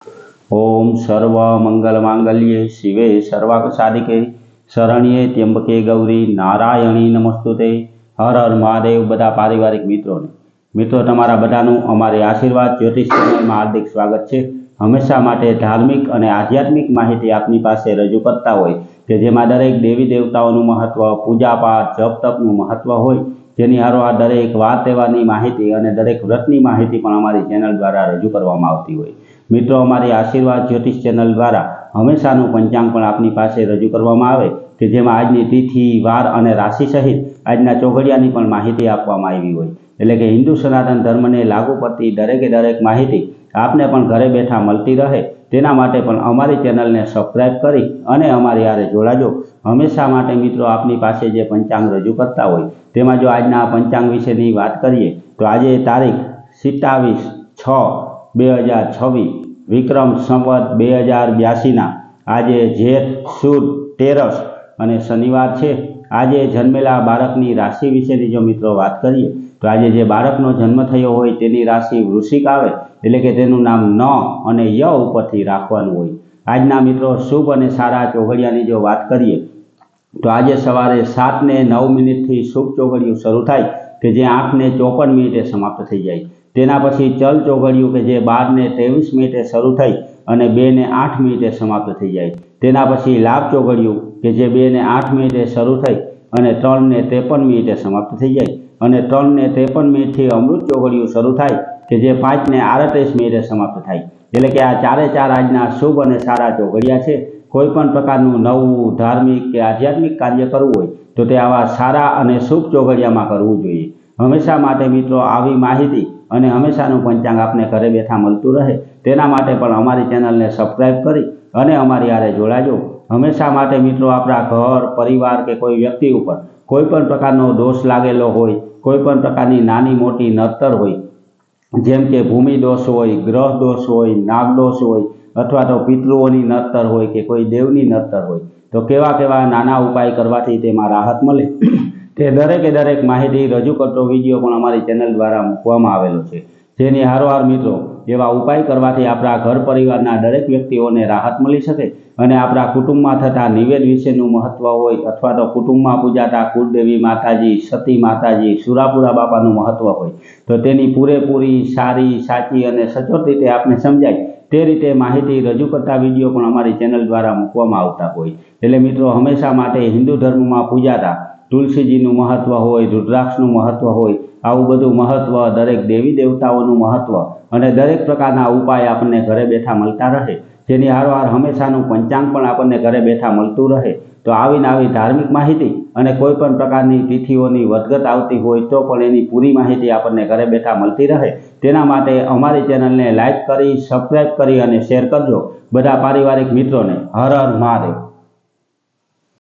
ओम सर्व मंगल मांगल्ये शिवे सर्वार्थ साधिके शरण्ये त्र्यंबके गौरी नारायणी नमस्तुते। हर हर महादेव। बधा पारिवारिक मित्रों तमारा बधानुं अमारी आशीर्वाद ज्योतिष चैनल में हार्दिक स्वागत है। हमेशा माटे धार्मिक और आध्यात्मिक माहिती आपनी पासे रजू करता होय के जेमां दरेक देवी देवताओनुं महत्व, पूजा पाठ, जप तपनुं महत्व होय, जेनी हारोहार दरेक वार तहेवारनी माहिती और दरेक व्रतनी माहिती पण अमारी चेनल द्वारा रजू करवामां आवती होय। मित्रों अमारी आशीर्वाद ज्योतिष चेनल द्वारा हमेशानुं पंचांग पण आपनी पासे रजू करवामां आवे के जेमां आजनी तिथि, वार अने राशि सहित आजना चौघडियानी पण माहिती आपवामां आवी होय। एटले के हिंदू सनातन धर्म ने लागू पड़ती दरेके दरेक माहिती आपने पण घरे बैठा मळती रहे तेना माटे पण अमारी चेनल ने सब्सक्राइब करी अने अमारी हारे जोड़ाजो। हमेशा माटे मित्रों आपनी पासे जे पंचांग रजू करता होय तेमां जो आजना पंचांग विशेनी वात करीए तो आजे तारीख 27/6/2026 विक्रम संवत 2082 आज जेठ सुद 13 અને शनिवार है। आज जन्मेला बाळकनी राशि विशेनी जो मित्रों बात करिए तो आज जे बाळकनो जन्म थयो होय तेनी राशि वृश्चिक आवे एटले के तेनुं नाम न अने य उपरथी राखवानुं होय। आजना मित्रों शुभ अने सारा चौघडियानी जो बात करिए तो आज सवारे 7:09 थी शुभ चौघडियुं शरू थाय के जे 8:54 समाप्त थई जाय। तेना पछी चल चौघडियुं के जे 12:23 शरू थई अने 2:08 समाप्त थई जाय। तेना पछी लाभ चौघडियुं के जे 2:08 शरू थई अने 3:53 समाप्त थई जाय अने 3:53 थी अमृत चौघडियुं शरू थाय के जे 5:38 समाप्त थाय। एटले के आ चारे चार आजना शुभ अने सारा चौघडिया छे। कोईपण प्रकारनुं नवुं धार्मिक के आध्यात्मिक कार्य करवुं होय तो ते आवा सारा अने शुभ चौघडियामां करवुं जोईए। हमेशा माटे मित्रों आवी माहिती अने हमेशानुं पंचांग आपने घरे बैठा मळतुं रहे तेना माटे पण अमारी चेनल ने सब्सक्राइब करी अने अमारी हारे जोड़ाजो। हमेशा माटे मित्रों आपणा घर, परिवार के कोई व्यक्ति उपर कोईपण प्रकारनो दोष लागेलो होय, कोईपण प्रकारनी नानी मोटी नड़तर होय, जेम के भूमि दोष होय, ग्रह दोष होय, नाग दोष होय अथवा तो पितृओनी नड़तर होय के कोई देवनी नड़तर होय तो केवा केवा नाना उपाय करवाथी तेमां राहत मळे ते दरेके दरेक माहिती रजू करतो विडियो पण अमारी चेनल द्वारा मूकवामां आवेलो छे। जेनी हारोहार मित्रों एवा उपाय करवाथी आपणा घर परिवारना दरेक व्यक्तिओने राहत मळी शके अने आपणा कुटुंबमां थता निवेद विशेनुं महत्व होय अथवा तो कुटुंबमां पूजाता कुलदेवी माताजी, सती माताजी, सुरापुरा बापानुं महत्व होय तो तेनी पूरेपूरी सारी, साची अने सचोट रीते आपने समजाय ते रीते माहिती रजू करता विडियो पण अमारी चेनल द्वारा मूकवामां आवता होय। एटले मित्रों हमेशा माटे हिंदू धर्ममां पूजाता तुलसीजीनुं महत्व होय, रुद्राक्षनुं महत्व होय, आवुं बधुं महत्व, दरेक देवी देवताओनुं महत्व अने दरेक प्रकारना उपाय आपने घरे बैठा मळता रहे जेनी हारोहार हमेशानुं पंचांग पण आपने घरे बैठा मळतुं रहे तो आवी नवी धार्मिक माहिती अने कोईपण प्रकारनी तिथिओनी वधगत आवती होय तो पण एनी पूरी माहिती आपने घरे बैठा मळती रहे तेना माटे अमारी चेनलने लाइक करी, सब्सक्राइब करी अने शेर करजो। बधा पारिवारिक मित्रों ने हर हर महादेव।